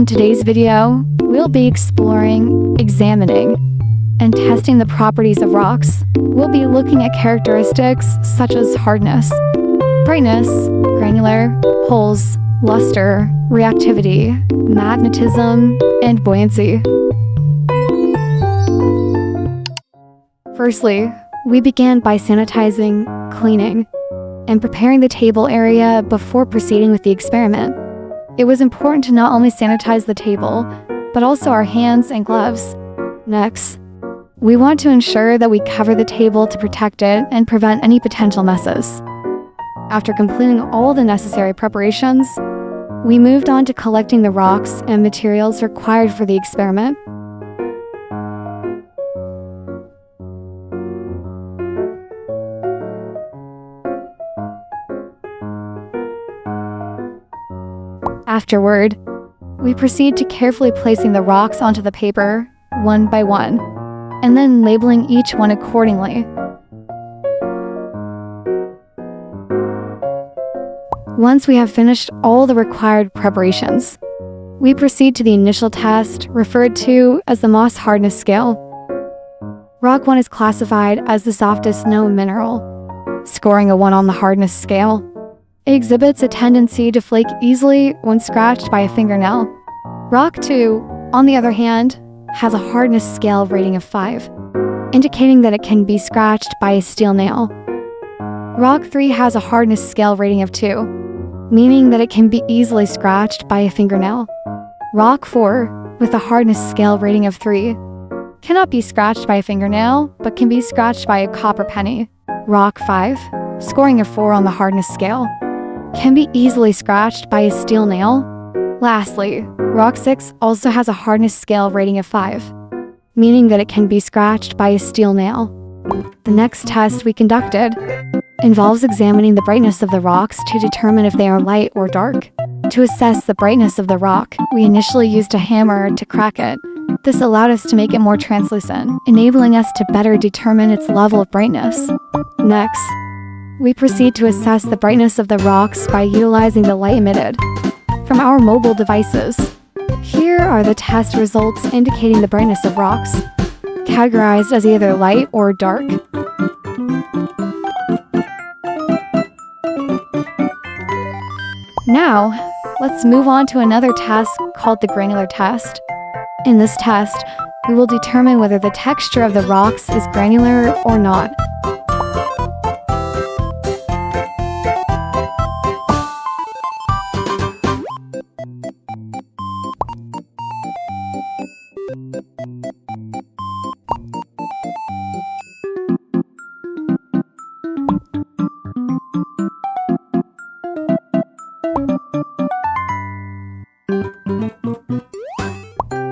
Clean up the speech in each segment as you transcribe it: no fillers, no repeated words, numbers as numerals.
In today's video, we'll be exploring, examining, and testing the properties of rocks. We'll be looking at characteristics such as hardness, brightness, granular, holes, luster, reactivity, magnetism, and buoyancy. Firstly, we began by sanitizing, cleaning, and preparing the table area before proceeding with the experiment. It was important to not only sanitize the table, but also our hands and gloves. Next, we want to ensure that we cover the table to protect it and prevent any potential messes. After completing all the necessary preparations, we moved on to collecting the rocks and materials required for the experiment. Afterward, we proceed to carefully placing the rocks onto the paper, one by one, and then labeling each one accordingly. Once we have finished all the required preparations, we proceed to the initial test, referred to as the Moss Hardness Scale. Rock 1 is classified as the softest known mineral, scoring a 1 on the hardness scale. It exhibits a tendency to flake easily when scratched by a fingernail. Rock 2, on the other hand, has a hardness scale rating of 5, indicating that it can be scratched by a steel nail. Rock 3 has a hardness scale rating of 2, meaning that it can be easily scratched by a fingernail. Rock 4, with a hardness scale rating of 3, cannot be scratched by a fingernail, but can be scratched by a copper penny. Rock 5, scoring a 4 on the hardness scale, can be easily scratched by a steel nail. Lastly, Rock 6 also has a hardness scale rating of 5, meaning that it can be scratched by a steel nail. The next test we conducted involves examining the brightness of the rocks to determine if they are light or dark. To assess the brightness of the rock, we initially used a hammer to crack it. This allowed us to make it more translucent, enabling us to better determine its level of brightness. Next, we proceed to assess the brightness of the rocks by utilizing the light emitted from our mobile devices. Here are the test results indicating the brightness of rocks, categorized as either light or dark. Now, let's move on to another test called the granular test. In this test, we will determine whether the texture of the rocks is granular or not.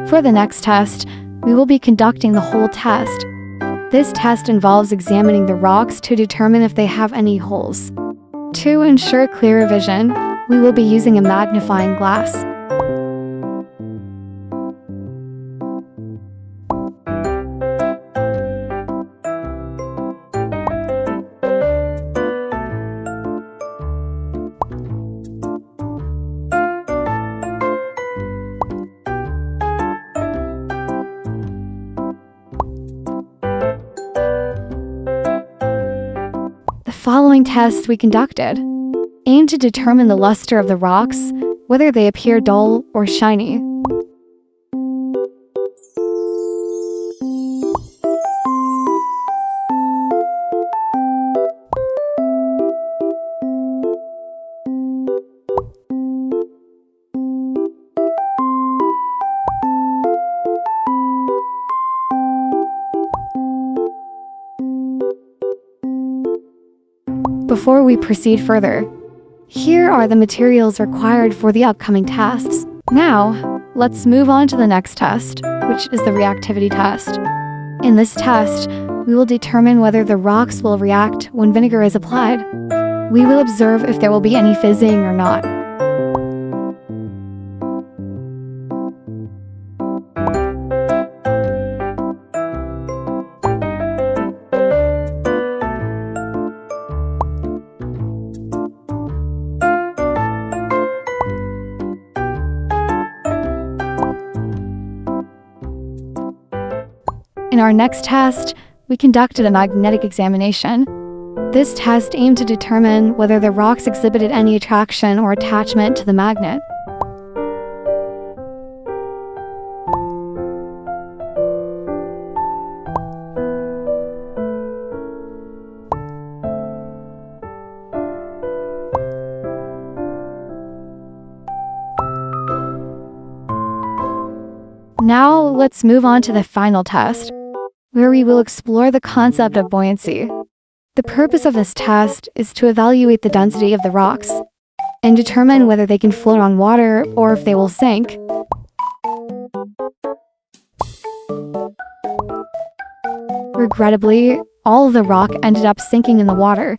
For the next test, we will be conducting the hole test. This test involves examining the rocks to determine if they have any holes. To ensure clearer vision, we will be using a magnifying glass. The following tests we conducted aim to determine the luster of the rocks, whether they appear dull or shiny. Before we proceed further, here are the materials required for the upcoming tests. Now, let's move on to the next test, which is the reactivity test. In this test, we will determine whether the rocks will react when vinegar is applied. We will observe if there will be any fizzing or not. In our next test, we conducted a magnetic examination. This test aimed to determine whether the rocks exhibited any attraction or attachment to the magnet. Now, let's move on to the final test, where we will explore the concept of buoyancy. The purpose of this test is to evaluate the density of the rocks and determine whether they can float on water or if they will sink. Regrettably, all of the rock ended up sinking in the water.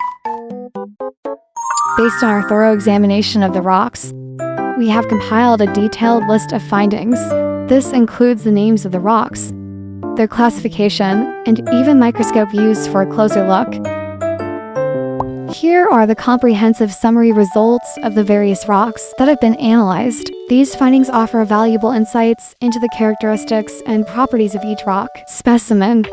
Based on our thorough examination of the rocks, we have compiled a detailed list of findings. This includes the names of the rocks, their classification, and even microscope views for a closer look. Here are the comprehensive summary results of the various rocks that have been analyzed. These findings offer valuable insights into the characteristics and properties of each rock specimen.